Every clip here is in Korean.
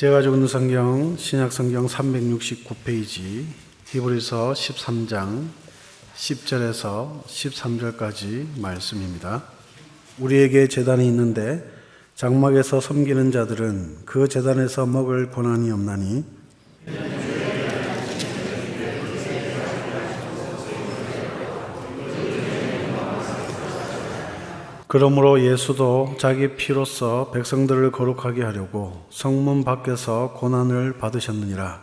제가 가지고 있는 성경, 신약성경 369페이지, 히브리서 13장 10절에서 13절까지 말씀입니다. 우리에게 제단이 있는데 장막에서 섬기는 자들은 그 제단에서 먹을 고난이 없나니 그러므로 예수도 자기 피로써 백성들을 거룩하게 하려고 성문 밖에서 고난을 받으셨느니라.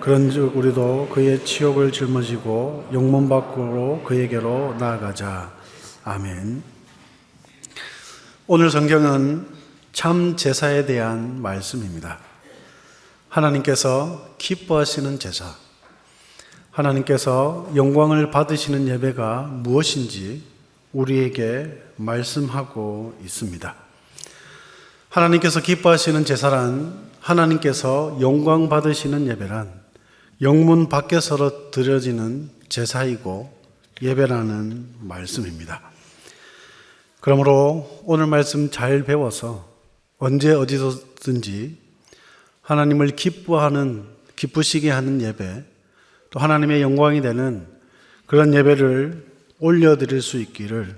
그런즉 우리도 그의 치욕을 짊어지고 영문 밖으로 그에게로 나아가자. 아멘. 오늘 성경은 참 제사에 대한 말씀입니다. 하나님께서 기뻐하시는 제사, 하나님께서 영광을 받으시는 예배가 무엇인지 우리에게 말씀하고 있습니다. 하나님께서 기뻐하시는 제사란, 하나님께서 영광 받으시는 예배란 영문 밖에서 드려지는 제사이고 예배라는 말씀입니다. 그러므로 오늘 말씀 잘 배워서 언제 어디서든지 하나님을 기쁘시게 하는 예배, 또 하나님의 영광이 되는 그런 예배를 올려드릴 수 있기를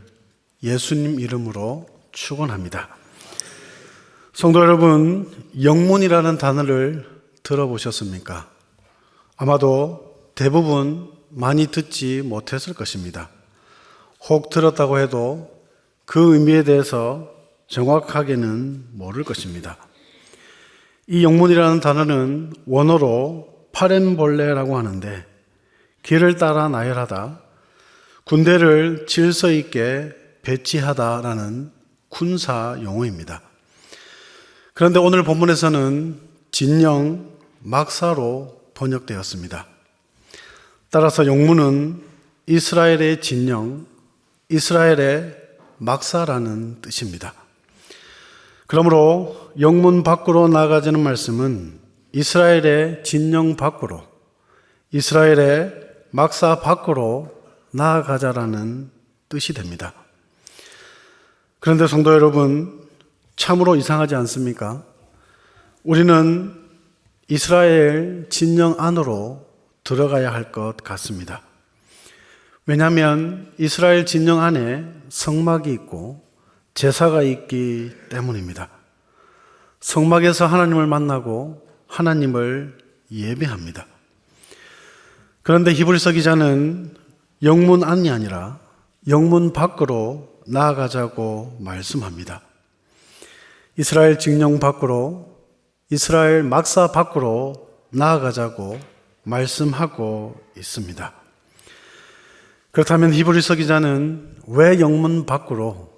예수님 이름으로 축원합니다. 성도 여러분, 영문이라는 단어를 들어보셨습니까? 아마도 대부분 많이 듣지 못했을 것입니다. 혹 들었다고 해도 그 의미에 대해서 정확하게는 모를 것입니다. 이 영문이라는 단어는 원어로 파렘볼레라고 하는데, 길을 따라 나열하다, 군대를 질서 있게 배치하다라는 군사 용어입니다. 그런데 오늘 본문에서는 진영, 막사로 번역되었습니다. 따라서 영문은 이스라엘의 진영, 이스라엘의 막사라는 뜻입니다. 그러므로 영문 밖으로 나아가자는 말씀은 이스라엘의 진영 밖으로, 이스라엘의 막사 밖으로 나아가자라는 뜻이 됩니다. 그런데 성도 여러분, 참으로 이상하지 않습니까? 우리는 이스라엘 진영 안으로 들어가야 할 것 같습니다. 왜냐하면 이스라엘 진영 안에 성막이 있고 제사가 있기 때문입니다. 성막에서 하나님을 만나고 하나님을 예배합니다. 그런데 히브리서 기자는 영문 안이 아니라 영문 밖으로 나아가자고 말씀합니다. 이스라엘 진영 밖으로, 이스라엘 막사 밖으로 나아가자고 말씀하고 있습니다. 그렇다면 히브리서 기자는 왜 영문 밖으로,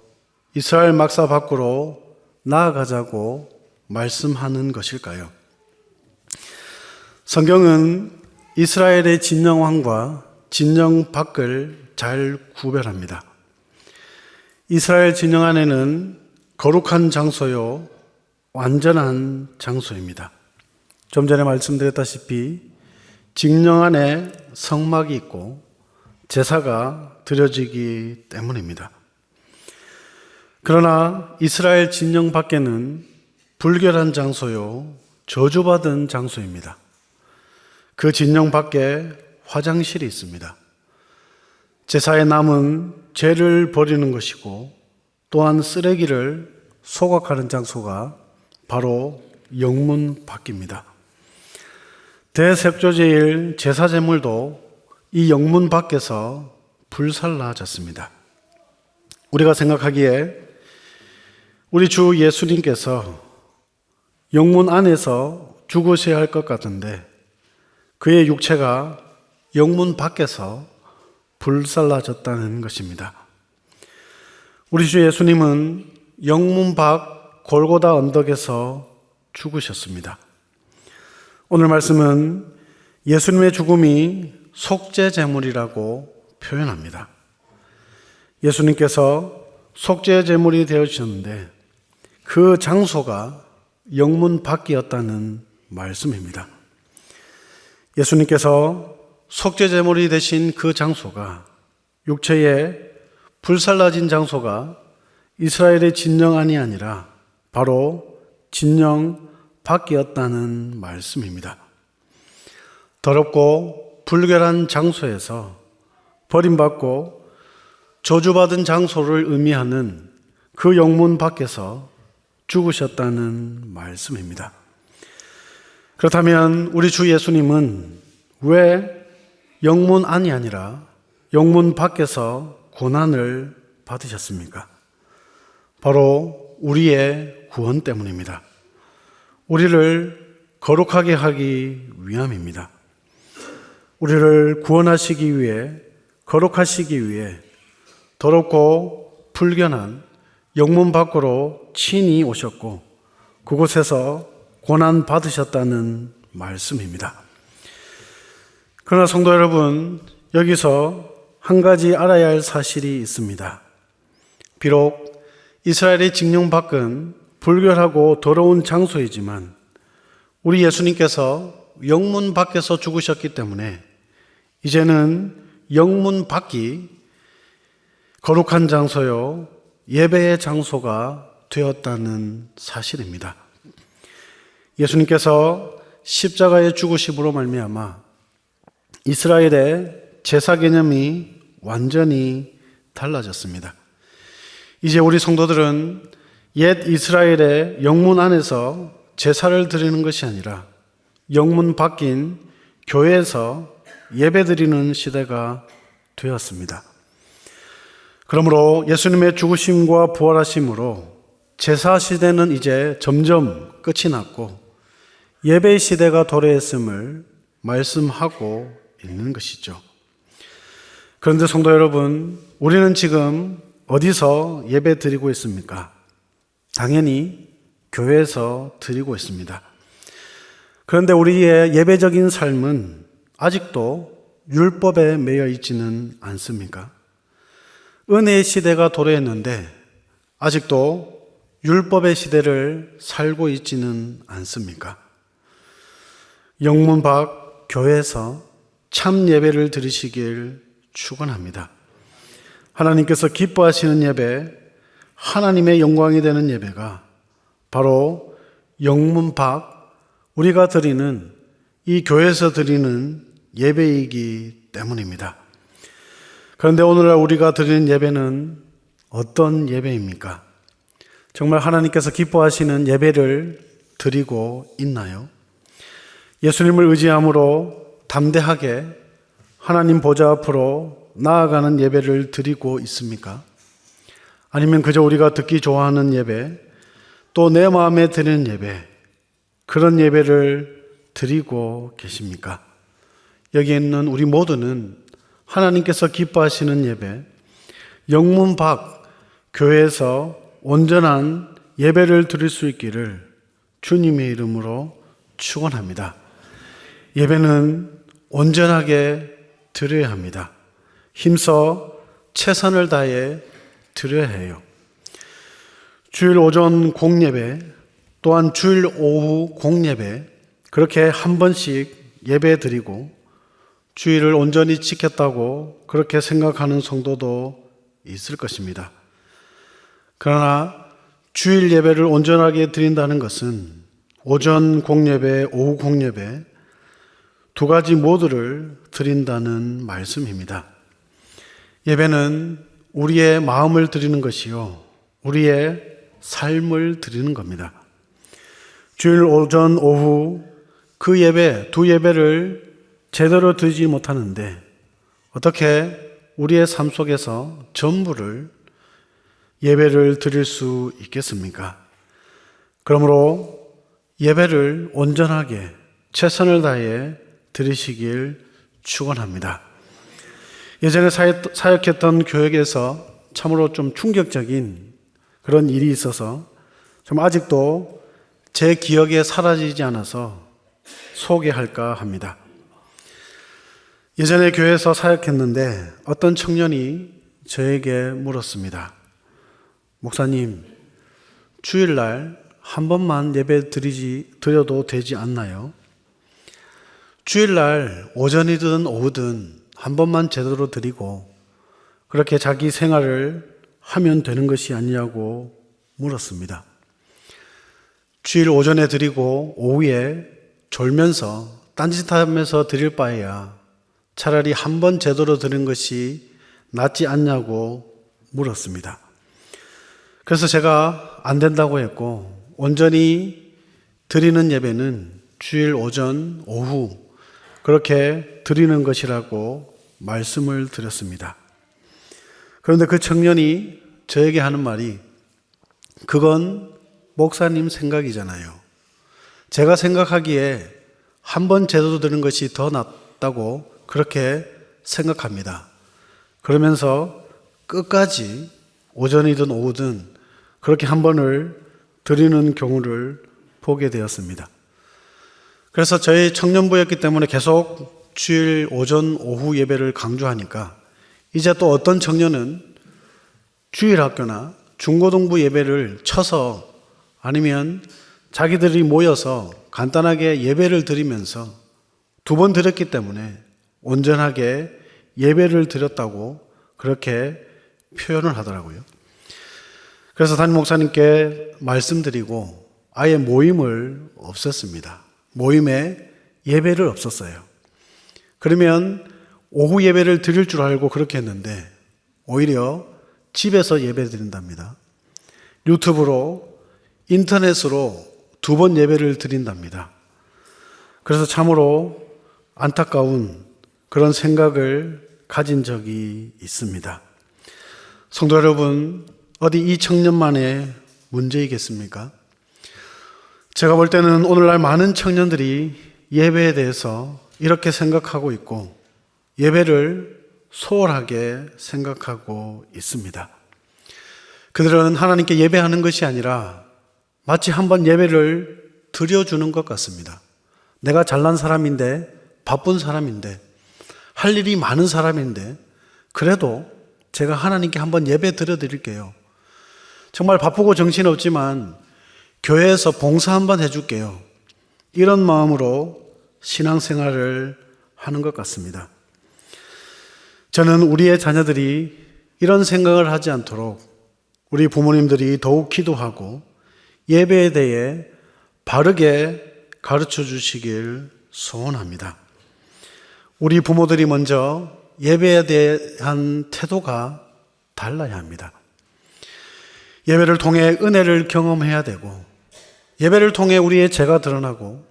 이스라엘 막사 밖으로 나아가자고 말씀하는 것일까요? 성경은 이스라엘의 진영안과 진영 밖을 잘 구별합니다. 이스라엘 진영 안에는 거룩한 장소요, 완전한 장소입니다. 좀 전에 말씀드렸다시피 진영 안에 성막이 있고 제사가 드려지기 때문입니다. 그러나 이스라엘 진영 밖에는 불결한 장소요, 저주받은 장소입니다. 그 진영 밖에 화장실이 있습니다. 제사의 남은 죄를 버리는 것이고 또한 쓰레기를 소각하는 장소가 바로 영문 밖입니다. 대색조제일 제사제물도 이 영문 밖에서 불살라졌습니다. 우리가 생각하기에 우리 주 예수님께서 영문 안에서 죽으셔야 할 것 같은데 그의 육체가 영문 밖에서 불살라졌다는 것입니다. 우리 주 예수님은 영문 밖 골고다 언덕에서 죽으셨습니다. 오늘 말씀은 예수님의 죽음이 속죄제물이라고 표현합니다. 예수님께서 속죄제물이 되어주셨는데 그 장소가 영문 밖이었다는 말씀입니다. 예수님께서 속죄제물이 되신 그 장소가, 육체의 불살라진 장소가 이스라엘의 진영 안이 아니라 바로 진영 밖이었다는 말씀입니다. 더럽고 불결한 장소에서 버림받고 저주받은 장소를 의미하는 그 영문 밖에서 죽으셨다는 말씀입니다. 그렇다면 우리 주 예수님은 왜 영문 안이 아니라 영문 밖에서 고난을 받으셨습니까? 바로 우리의 구원 때문입니다. 우리를 거룩하게 하기 위함입니다. 우리를 구원하시기 위해, 거룩하시기 위해 더럽고 불견한 영문 밖으로 친히 오셨고 그곳에서 고난 받으셨다는 말씀입니다. 그러나 성도 여러분, 여기서 한 가지 알아야 할 사실이 있습니다. 비록 이스라엘의 징령 밖은 불결하고 더러운 장소이지만 우리 예수님께서 영문 밖에서 죽으셨기 때문에 이제는 영문 밖이 거룩한 장소요, 예배의 장소가 되었다는 사실입니다. 예수님께서 십자가의 죽으심으로 말미암아 이스라엘의 제사 개념이 완전히 달라졌습니다. 이제 우리 성도들은 옛 이스라엘의 영문 안에서 제사를 드리는 것이 아니라 영문 밖인 교회에서 예배드리는 시대가 되었습니다. 그러므로 예수님의 죽으심과 부활하심으로 제사 시대는 이제 점점 끝이 났고 예배의 시대가 도래했음을 말씀하고 있는 것이죠. 그런데 성도 여러분, 우리는 지금 어디서 예배 드리고 있습니까? 당연히 교회에서 드리고 있습니다. 그런데 우리의 예배적인 삶은 아직도 율법에 매여 있지는 않습니까? 은혜의 시대가 도래했는데 아직도 율법의 시대를 살고 있지는 않습니까? 영문 밖 교회에서 참 예배를 드리시길 축원합니다. 하나님께서 기뻐하시는 예배, 하나님의 영광이 되는 예배가 바로 영문 밖 우리가 드리는 이 교회에서 드리는 예배이기 때문입니다. 그런데 오늘날 우리가 드리는 예배는 어떤 예배입니까? 정말 하나님께서 기뻐하시는 예배를 드리고 있나요? 예수님을 의지함으로 담대하게 하나님 보좌 앞으로 나아가는 예배를 드리고 있습니까? 아니면 그저 우리가 듣기 좋아하는 예배, 또 내 마음에 드는 예배, 그런 예배를 드리고 계십니까? 여기에 있는 우리 모두는 하나님께서 기뻐하시는 예배, 영문 밖 교회에서 온전한 예배를 드릴 수 있기를 주님의 이름으로 축원합니다. 예배는 온전하게 드려야 합니다. 힘써 최선을 다해 드려야 해요. 주일 오전 공예배, 또한 주일 오후 공예배, 그렇게 한 번씩 예배 드리고 주일을 온전히 지켰다고 그렇게 생각하는 성도도 있을 것입니다. 그러나 주일 예배를 온전하게 드린다는 것은 오전 공예배, 오후 공예배 두 가지 모두를 드린다는 말씀입니다. 예배는 우리의 마음을 드리는 것이요, 우리의 삶을 드리는 겁니다. 주일 오전, 오후 그 예배, 두 예배를 제대로 드리지 못하는데 어떻게 우리의 삶 속에서 전부를 예배를 드릴 수 있겠습니까? 그러므로 예배를 온전하게 최선을 다해 드리시길 축원합니다. 예전에 사역했던 교회에서 참으로 좀 충격적인 그런 일이 있어서 좀 아직도 제 기억에 사라지지 않아서 소개할까 합니다. 예전에 교회에서 사역했는데 어떤 청년이 저에게 물었습니다. 목사님, 주일날 한 번만 예배 드려도 되지 않나요? 주일날 오전이든 오후든 한 번만 제대로 드리고 그렇게 자기 생활을 하면 되는 것이 아니냐고 물었습니다. 주일 오전에 드리고 오후에 졸면서 딴짓하면서 드릴 바에야 차라리 한 번 제대로 드린 것이 낫지 않냐고 물었습니다. 그래서 제가 안 된다고 했고, 온전히 드리는 예배는 주일 오전, 오후 그렇게 드리는 것이라고 말씀을 드렸습니다. 그런데 그 청년이 저에게 하는 말이, 그건 목사님 생각이잖아요. 제가 생각하기에 한 번 제대로 드리는 것이 더 낫다고 그렇게 생각합니다. 그러면서 끝까지 오전이든 오후든 그렇게 한 번을 드리는 경우를 보게 되었습니다. 그래서 저희 청년부였기 때문에 계속 주일 오전 오후 예배를 강조하니까 이제 또 어떤 청년은 주일 학교나 중고등부 예배를 쳐서 아니면 자기들이 모여서 간단하게 예배를 드리면서 2번 드렸기 때문에 온전하게 예배를 드렸다고 그렇게 표현을 하더라고요. 그래서 담임 목사님께 말씀드리고 아예 모임을 없앴습니다. 모임에 예배를 없었어요. 그러면 오후 예배를 드릴 줄 알고 그렇게 했는데 오히려 집에서 예배 드린답니다. 유튜브로, 인터넷으로 2번 예배를 드린답니다. 그래서 참으로 안타까운 그런 생각을 가진 적이 있습니다. 성도 여러분, 어디 이 청년만의 문제이겠습니까? 제가 볼 때는 오늘날 많은 청년들이 예배에 대해서 이렇게 생각하고 있고 예배를 소홀하게 생각하고 있습니다. 그들은 하나님께 예배하는 것이 아니라 마치 한번 예배를 드려주는 것 같습니다. 내가 잘난 사람인데, 바쁜 사람인데, 할 일이 많은 사람인데 그래도 제가 하나님께 한번 예배 드려드릴게요. 정말 바쁘고 정신없지만 교회에서 봉사 한번 해줄게요. 이런 마음으로 신앙생활을 하는 것 같습니다. 저는 우리의 자녀들이 이런 생각을 하지 않도록 우리 부모님들이 더욱 기도하고 예배에 대해 바르게 가르쳐 주시길 소원합니다. 우리 부모들이 먼저 예배에 대한 태도가 달라야 합니다. 예배를 통해 은혜를 경험해야 되고, 예배를 통해 우리의 죄가 드러나고,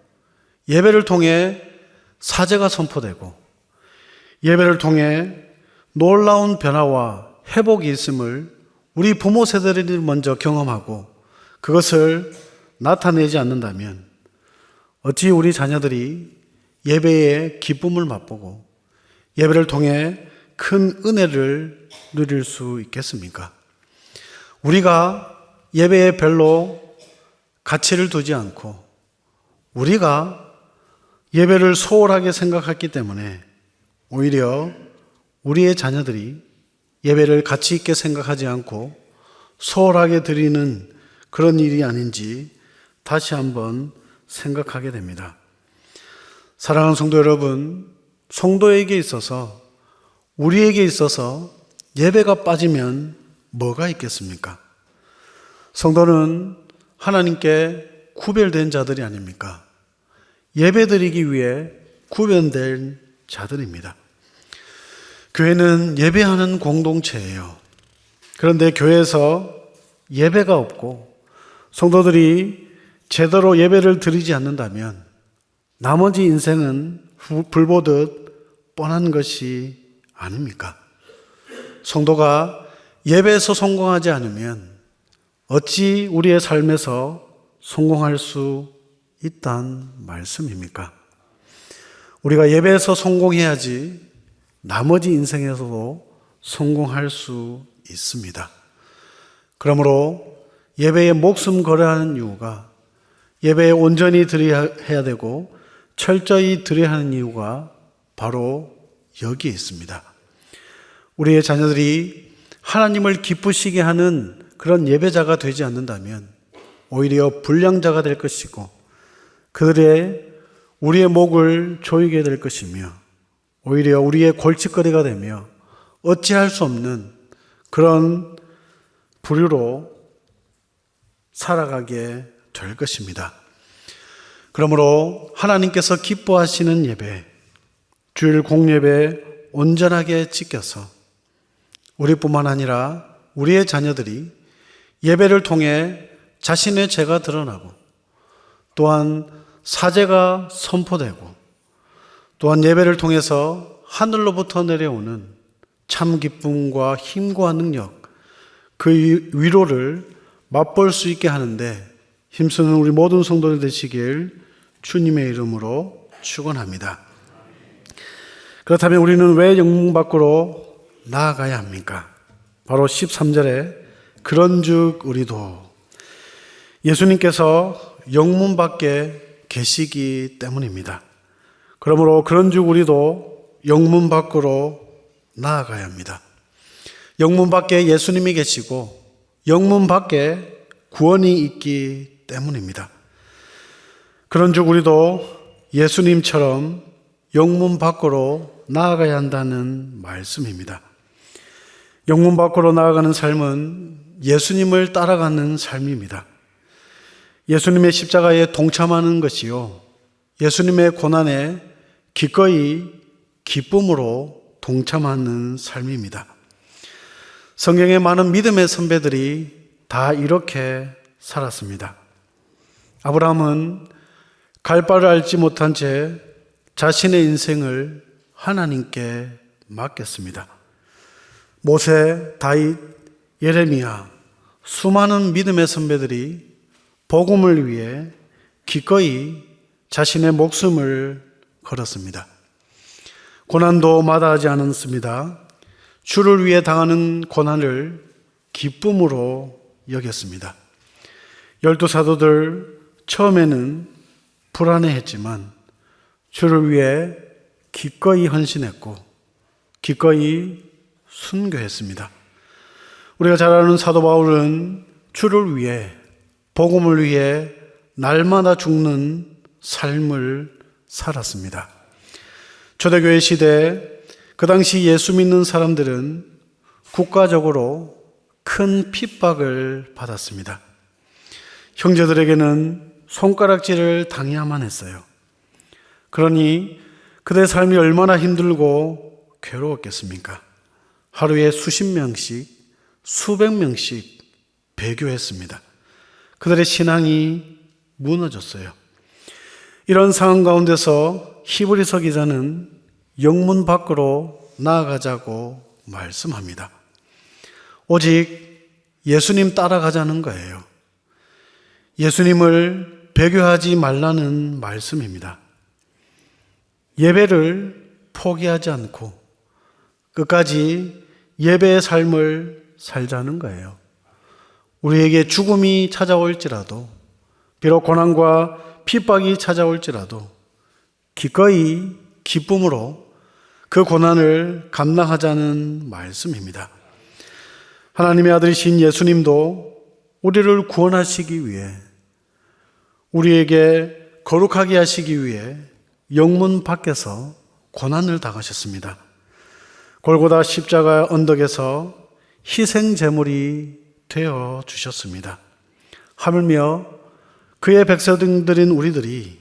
예배를 통해 사죄가 선포되고, 예배를 통해 놀라운 변화와 회복이 있음을 우리 부모 세대들이 먼저 경험하고 그것을 나타내지 않는다면 어찌 우리 자녀들이 예배의 기쁨을 맛보고 예배를 통해 큰 은혜를 누릴 수 있겠습니까? 우리가 예배에 별로 가치를 두지 않고 우리가 예배를 소홀하게 생각했기 때문에 오히려 우리의 자녀들이 예배를 가치 있게 생각하지 않고 소홀하게 드리는 그런 일이 아닌지 다시 한번 생각하게 됩니다. 사랑하는 성도 여러분, 성도에게 있어서, 우리에게 있어서 예배가 빠지면 뭐가 있겠습니까? 성도는 하나님께 구별된 자들이 아닙니까? 예배드리기 위해 구별된 자들입니다. 교회는 예배하는 공동체예요. 그런데 교회에서 예배가 없고 성도들이 제대로 예배를 드리지 않는다면 나머지 인생은 불 보듯 뻔한 것이 아닙니까? 성도가 예배에서 성공하지 않으면 어찌 우리의 삶에서 성공할 수 있단 말씀입니까? 우리가 예배에서 성공해야지 나머지 인생에서도 성공할 수 있습니다. 그러므로 예배에 목숨 걸어야 하는 이유가, 예배에 온전히 드려야 되고 철저히 드려야 하는 이유가 바로 여기에 있습니다. 우리의 자녀들이 하나님을 기쁘시게 하는 그런 예배자가 되지 않는다면 오히려 불량자가 될 것이고 그들의 우리의 목을 조이게 될 것이며 오히려 우리의 골칫거리가 되며 어찌할 수 없는 그런 부류로 살아가게 될 것입니다. 그러므로 하나님께서 기뻐하시는 예배, 주일 공예배 온전하게 지켜서 우리뿐만 아니라 우리의 자녀들이 예배를 통해 자신의 죄가 드러나고 또한 사죄가 선포되고 또한 예배를 통해서 하늘로부터 내려오는 참 기쁨과 힘과 능력, 그 위로를 맛볼 수 있게 하는데 힘쓰는 우리 모든 성도들 되시길 주님의 이름으로 축원합니다. 그렇다면 우리는 왜 영문 밖으로 나아가야 합니까? 바로 13절에 그런즉 우리도, 예수님께서 영문 밖에 계시기 때문입니다. 그러므로 그런즉 우리도 영문 밖으로 나아가야 합니다. 영문 밖에 예수님이 계시고 영문 밖에 구원이 있기 때문입니다. 그런즉 우리도 예수님처럼 영문 밖으로 나아가야 한다는 말씀입니다. 영문 밖으로 나아가는 삶은 예수님을 따라가는 삶입니다. 예수님의 십자가에 동참하는 것이요, 예수님의 고난에 기꺼이 기쁨으로 동참하는 삶입니다. 성경의 많은 믿음의 선배들이 다 이렇게 살았습니다. 아브라함은 갈 바를 알지 못한 채 자신의 인생을 하나님께 맡겼습니다. 모세, 다윗, 예레미야, 수많은 믿음의 선배들이 복음을 위해 기꺼이 자신의 목숨을 걸었습니다. 고난도 마다하지 않았습니다. 주를 위해 당하는 고난을 기쁨으로 여겼습니다. 12사도들 처음에는 불안해했지만 주를 위해 기꺼이 헌신했고 기꺼이 순교했습니다. 우리가 잘 아는 사도 바울은 주를 위해, 복음을 위해 날마다 죽는 삶을 살았습니다. 초대교회 시대 그 당시 예수 믿는 사람들은 국가적으로 큰 핍박을 받았습니다. 형제들에게는 손가락질을 당해야만 했어요. 그러니 그들의 삶이 얼마나 힘들고 괴로웠겠습니까? 하루에 수십 명씩, 수백 명씩 배교했습니다. 그들의 신앙이 무너졌어요. 이런 상황 가운데서 히브리서 기자는 영문 밖으로 나아가자고 말씀합니다. 오직 예수님 따라가자는 거예요. 예수님을 배교하지 말라는 말씀입니다. 예배를 포기하지 않고 끝까지 예배의 삶을 살자는 거예요. 우리에게 죽음이 찾아올지라도, 비록 고난과 핍박이 찾아올지라도 기꺼이 기쁨으로 그 고난을 감당하자는 말씀입니다. 하나님의 아들이신 예수님도 우리를 구원하시기 위해, 우리에게 거룩하게 하시기 위해 영문 밖에서 고난을 당하셨습니다. 골고다 십자가 언덕에서 희생 제물이 되어 주셨습니다. 하물며 그의 백성들인 우리들이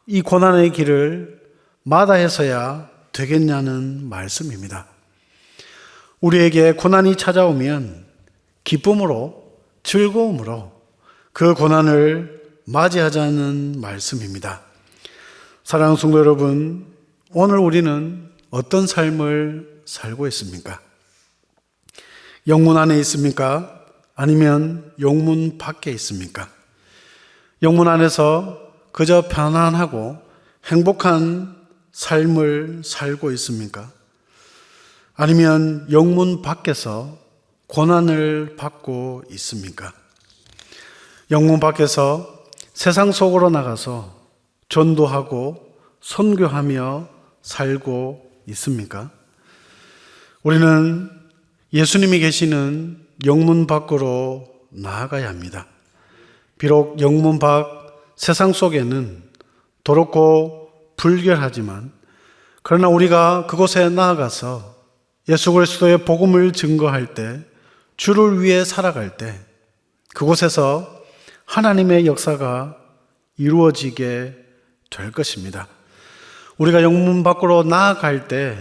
이 고난의 길을 마다해서야 되겠냐는 말씀입니다. 우리에게 고난이 찾아오면 기쁨으로, 즐거움으로 그 고난을 맞이하자는 말씀입니다. 사랑하는 성도 여러분, 오늘 우리는 어떤 삶을 살고 있습니까? 영문 안에 있습니까? 아니면 영문 밖에 있습니까? 영문 안에서 그저 편안하고 행복한 삶을 살고 있습니까? 아니면 영문 밖에서 고난을 받고 있습니까? 영문 밖에서 세상 속으로 나가서 전도하고 선교하며 살고 있습니까? 우리는 예수님이 계시는 영문 밖으로 나아가야 합니다. 비록 영문 밖 세상 속에는 더럽고 불결하지만, 그러나 우리가 그곳에 나아가서 예수 그리스도의 복음을 증거할 때, 주를 위해 살아갈 때 그곳에서 하나님의 역사가 이루어지게 될 것입니다. 우리가 영문 밖으로 나아갈 때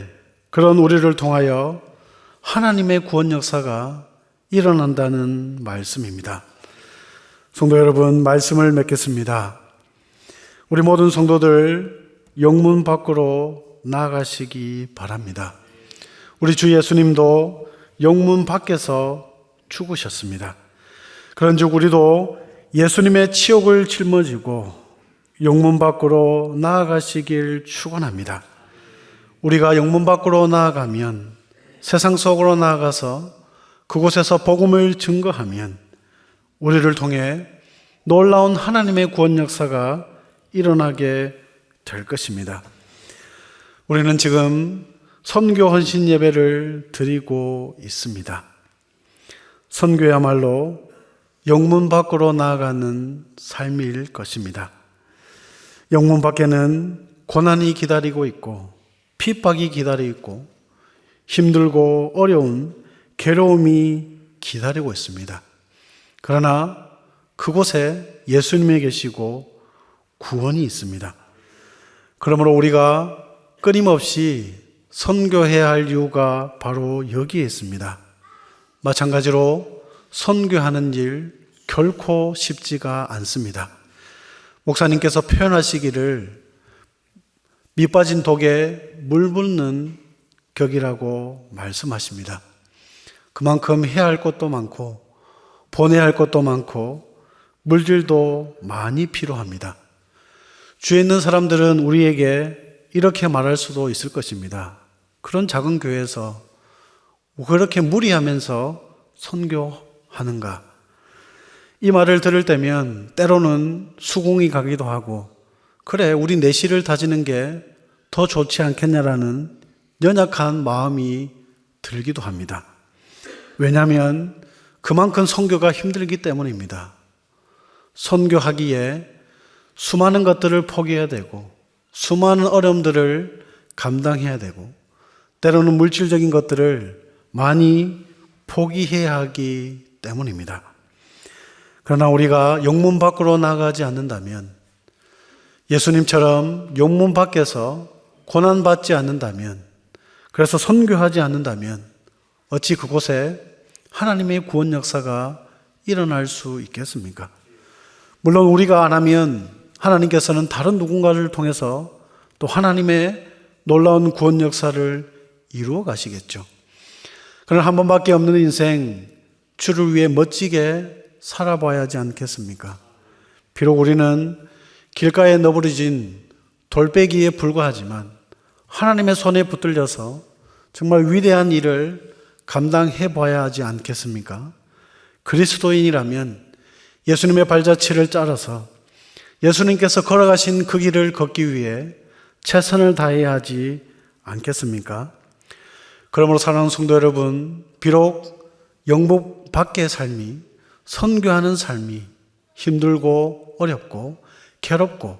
그런 우리를 통하여 하나님의 구원 역사가 일어난다는 말씀입니다. 성도 여러분, 말씀을 맺겠습니다. 우리 모든 성도들 영문 밖으로 나아가시기 바랍니다. 우리 주 예수님도 영문 밖에서 죽으셨습니다. 그런즉 우리도 예수님의 치욕을 짊어지고 영문 밖으로 나아가시길 축원합니다. 우리가 영문 밖으로 나아가면, 세상 속으로 나아가서 그곳에서 복음을 증거하면 우리를 통해 놀라운 하나님의 구원 역사가 일어나게 될 것입니다. 우리는 지금 선교 헌신 예배를 드리고 있습니다. 선교야말로 영문 밖으로 나아가는 삶일 것입니다. 영문 밖에는 고난이 기다리고 있고 핍박이 기다리고 있고 힘들고 어려운 괴로움이 기다리고 있습니다. 그러나 그곳에 예수님이 계시고 구원이 있습니다. 그러므로 우리가 끊임없이 선교해야 할 이유가 바로 여기에 있습니다. 마찬가지로 선교하는 일 결코 쉽지가 않습니다. 목사님께서 표현하시기를 밑빠진 독에 물 붓는 격이라고 말씀하십니다. 그만큼 해야 할 것도 많고 보내야 할 것도 많고 물질도 많이 필요합니다. 주위에 있는 사람들은 우리에게 이렇게 말할 수도 있을 것입니다. 그런 작은 교회에서 그렇게 무리하면서 선교하는가? 이 말을 들을 때면 때로는 수긍이 가기도 하고, 그래, 우리 내실을 다지는 게 더 좋지 않겠냐라는 연약한 마음이 들기도 합니다. 왜냐하면 그만큼 선교가 힘들기 때문입니다. 선교하기에 수많은 것들을 포기해야 되고 수많은 어려움들을 감당해야 되고 때로는 물질적인 것들을 많이 포기해야 하기 때문입니다. 그러나 우리가 영문 밖으로 나가지 않는다면, 예수님처럼 영문 밖에서 고난받지 않는다면, 그래서 선교하지 않는다면 어찌 그곳에 하나님의 구원 역사가 일어날 수 있겠습니까? 물론 우리가 안 하면 하나님께서는 다른 누군가를 통해서 또 하나님의 놀라운 구원 역사를 이루어 가시겠죠. 그러나 한 번밖에 없는 인생, 주를 위해 멋지게 살아봐야 하지 않겠습니까? 비록 우리는 길가에 너부러진 돌배기에 불과하지만 하나님의 손에 붙들려서 정말 위대한 일을 감당해 봐야 하지 않겠습니까? 그리스도인이라면 예수님의 발자취를 따라서 예수님께서 걸어가신 그 길을 걷기 위해 최선을 다해야 하지 않겠습니까? 그러므로 사랑하는 성도 여러분, 비록 영문 밖의 삶이, 선교하는 삶이 힘들고 어렵고 괴롭고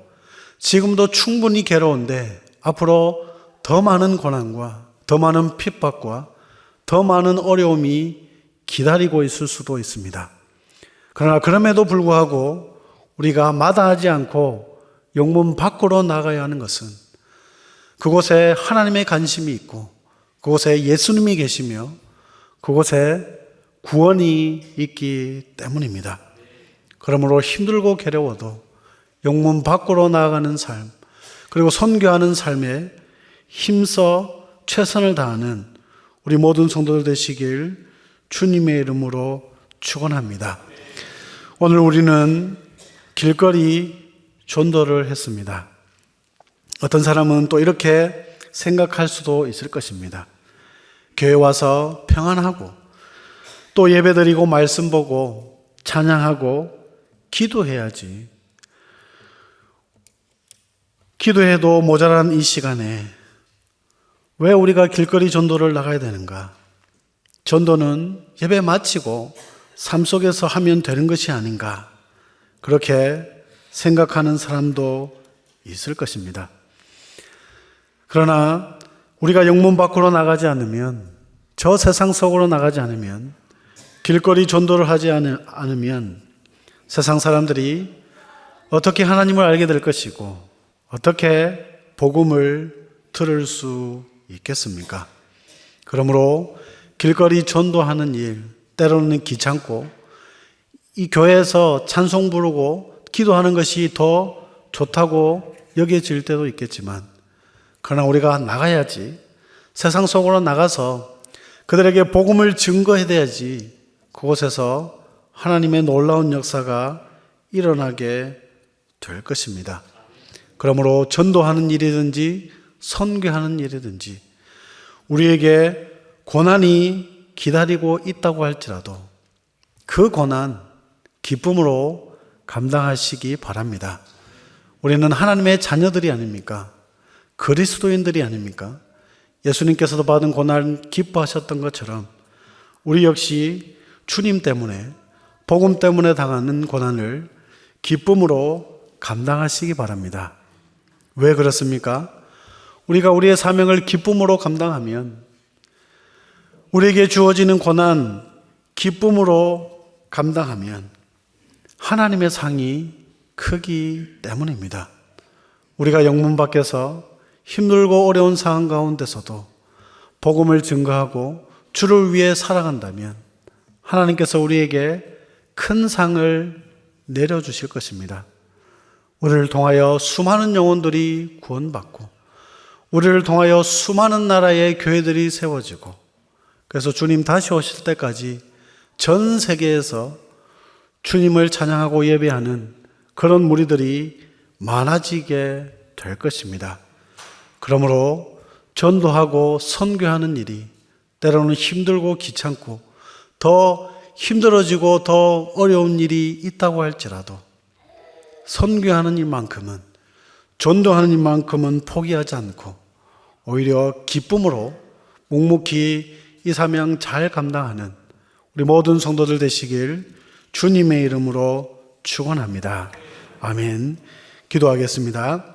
지금도 충분히 괴로운데 앞으로 더 많은 고난과 더 많은 핍박과 더 많은 어려움이 기다리고 있을 수도 있습니다. 그러나 그럼에도 불구하고 우리가 마다하지 않고 영문 밖으로 나가야 하는 것은 그곳에 하나님의 관심이 있고 그곳에 예수님이 계시며 그곳에 구원이 있기 때문입니다. 그러므로 힘들고 괴로워도 영문 밖으로 나아가는 삶, 그리고 선교하는 삶에 힘써 최선을 다하는 우리 모든 성도들 되시길 주님의 이름으로 축원합니다. 오늘 우리는 길거리 전도를 했습니다. 어떤 사람은 또 이렇게 생각할 수도 있을 것입니다. 교회 와서 평안하고 또 예배드리고 말씀 보고 찬양하고 기도해야지. 기도해도 모자란 이 시간에 왜 우리가 길거리 전도를 나가야 되는가? 전도는 예배 마치고 삶 속에서 하면 되는 것이 아닌가? 그렇게 생각하는 사람도 있을 것입니다. 그러나 우리가 영문 밖으로 나가지 않으면, 저 세상 속으로 나가지 않으면, 길거리 전도를 하지 않으면 세상 사람들이 어떻게 하나님을 알게 될 것이고 어떻게 복음을 들을 수 있겠습니까? 그러므로 길거리 전도하는 일, 때로는 귀찮고 이 교회에서 찬송 부르고 기도하는 것이 더 좋다고 여겨질 때도 있겠지만, 그러나 우리가 나가야지, 세상 속으로 나가서 그들에게 복음을 증거해야지 그곳에서 하나님의 놀라운 역사가 일어나게 될 것입니다. 그러므로 전도하는 일이든지 선교하는 일이든지 우리에게 고난이 기다리고 있다고 할지라도 그 고난 기쁨으로 감당하시기 바랍니다. 우리는 하나님의 자녀들이 아닙니까? 그리스도인들이 아닙니까? 예수님께서도 받은 고난 기뻐하셨던 것처럼 우리 역시 주님 때문에, 복음 때문에 당하는 고난을 기쁨으로 감당하시기 바랍니다. 왜 그렇습니까? 우리가 우리의 사명을 기쁨으로 감당하면, 우리에게 주어지는 고난 기쁨으로 감당하면 하나님의 상이 크기 때문입니다. 우리가 영문 밖에서 힘들고 어려운 상황 가운데서도 복음을 증거하고 주를 위해 살아간다면 하나님께서 우리에게 큰 상을 내려주실 것입니다. 우리를 통하여 수많은 영혼들이 구원받고 우리를 통하여 수많은 나라의 교회들이 세워지고, 그래서 주님 다시 오실 때까지 전 세계에서 주님을 찬양하고 예배하는 그런 무리들이 많아지게 될 것입니다. 그러므로 전도하고 선교하는 일이 때로는 힘들고 귀찮고 더 힘들어지고 더 어려운 일이 있다고 할지라도 선교하는 일만큼은, 전도하는 일만큼은 포기하지 않고 오히려 기쁨으로 묵묵히 이 사명 잘 감당하는 우리 모든 성도들 되시길 주님의 이름으로 축원합니다. 아멘. 기도하겠습니다.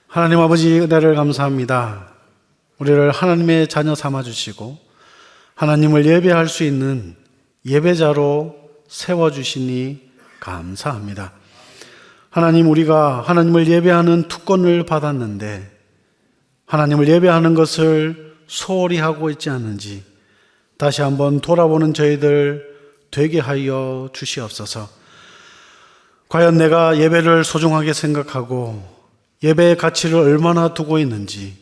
하나님 아버지, 은혜를 감사합니다. 우리를 하나님의 자녀 삼아주시고 하나님을 예배할 수 있는 예배자로 세워주시니 감사합니다. 하나님, 우리가 하나님을 예배하는 특권을 받았는데 하나님을 예배하는 것을 소홀히 하고 있지 않은지 다시 한번 돌아보는 저희들 되게 하여 주시옵소서. 과연 내가 예배를 소중하게 생각하고 예배의 가치를 얼마나 두고 있는지,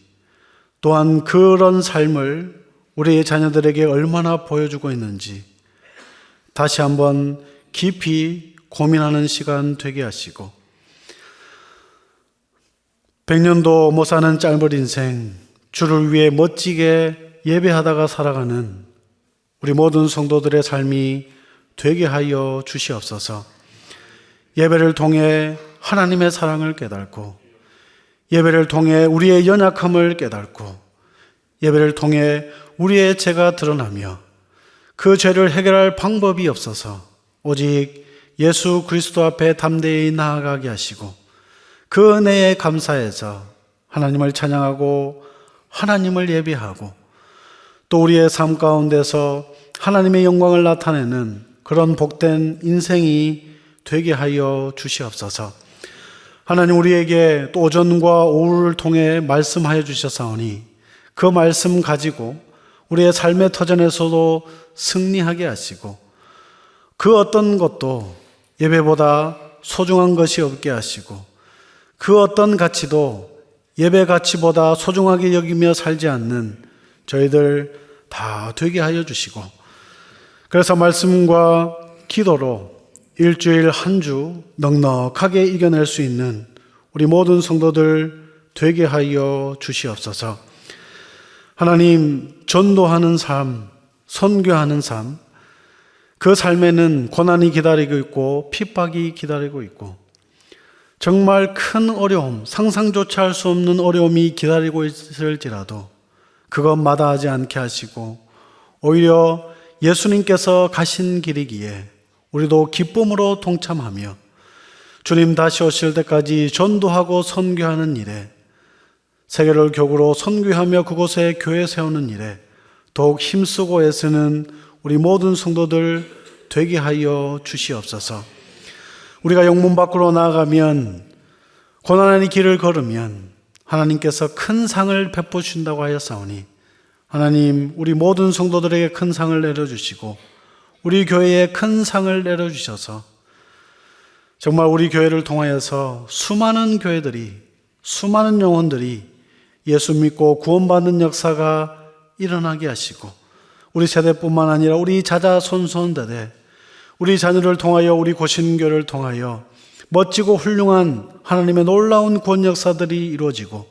또한 그런 삶을 우리의 자녀들에게 얼마나 보여주고 있는지 다시 한번 깊이 고민하는 시간 되게 하시고, 100년도 못 사는 짧은 인생, 주를 위해 멋지게 예배하다가 살아가는 우리 모든 성도들의 삶이 되게 하여 주시옵소서. 예배를 통해 하나님의 사랑을 깨닫고, 예배를 통해 우리의 연약함을 깨닫고, 예배를 통해 우리의 죄가 드러나며 그 죄를 해결할 방법이 없어서 오직 예수 그리스도 앞에 담대히 나아가게 하시고, 그 은혜에 감사해서 하나님을 찬양하고 하나님을 예배하고 또 우리의 삶 가운데서 하나님의 영광을 나타내는 그런 복된 인생이 되게 하여 주시옵소서. 하나님, 우리에게 또 오전과 오후를 통해 말씀하여 주셨사오니 그 말씀 가지고 우리의 삶의 터전에서도 승리하게 하시고 그 어떤 것도 예배보다 소중한 것이 없게 하시고 그 어떤 가치도 예배 가치보다 소중하게 여기며 살지 않는 저희들 다 되게 하여 주시고, 그래서 말씀과 기도로 일주일 한 주 넉넉하게 이겨낼 수 있는 우리 모든 성도들 되게 하여 주시옵소서. 하나님, 전도하는 삶, 선교하는 삶, 그 삶에는 고난이 기다리고 있고 핍박이 기다리고 있고 정말 큰 어려움, 상상조차 할 수 없는 어려움이 기다리고 있을지라도 그것 마다하지 않게 하시고 오히려 예수님께서 가신 길이기에 우리도 기쁨으로 동참하며 주님 다시 오실 때까지 전도하고 선교하는 일에, 세계를 교구로 선교하며 그곳에 교회 세우는 일에 더욱 힘쓰고 애쓰는 우리 모든 성도들 되게 하여 주시옵소서. 우리가 영문 밖으로 나아가면 고난의 길을 걸으면 하나님께서 큰 상을 베푸신다고 하였사오니 하나님 우리 모든 성도들에게 큰 상을 내려주시고 우리 교회에 큰 상을 내려주셔서 정말 우리 교회를 통하여서 수많은 교회들이 수많은 영혼들이 예수 믿고 구원받는 역사가 일어나게 하시고 우리 세대뿐만 아니라 우리 자자손손대대 우리 자녀를 통하여 우리 고신교를 통하여 멋지고 훌륭한 하나님의 놀라운 구원 역사들이 이루어지고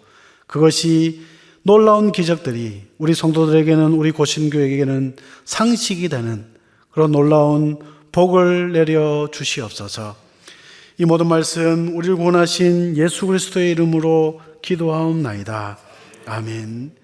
그것이 놀라운 기적들이 우리 성도들에게는 우리 고신교에게는 상식이 되는 그런 놀라운 복을 내려 주시옵소서. 이 모든 말씀 우리를 구원하신 예수 그리스도의 이름으로 기도하옵나이다. 아멘.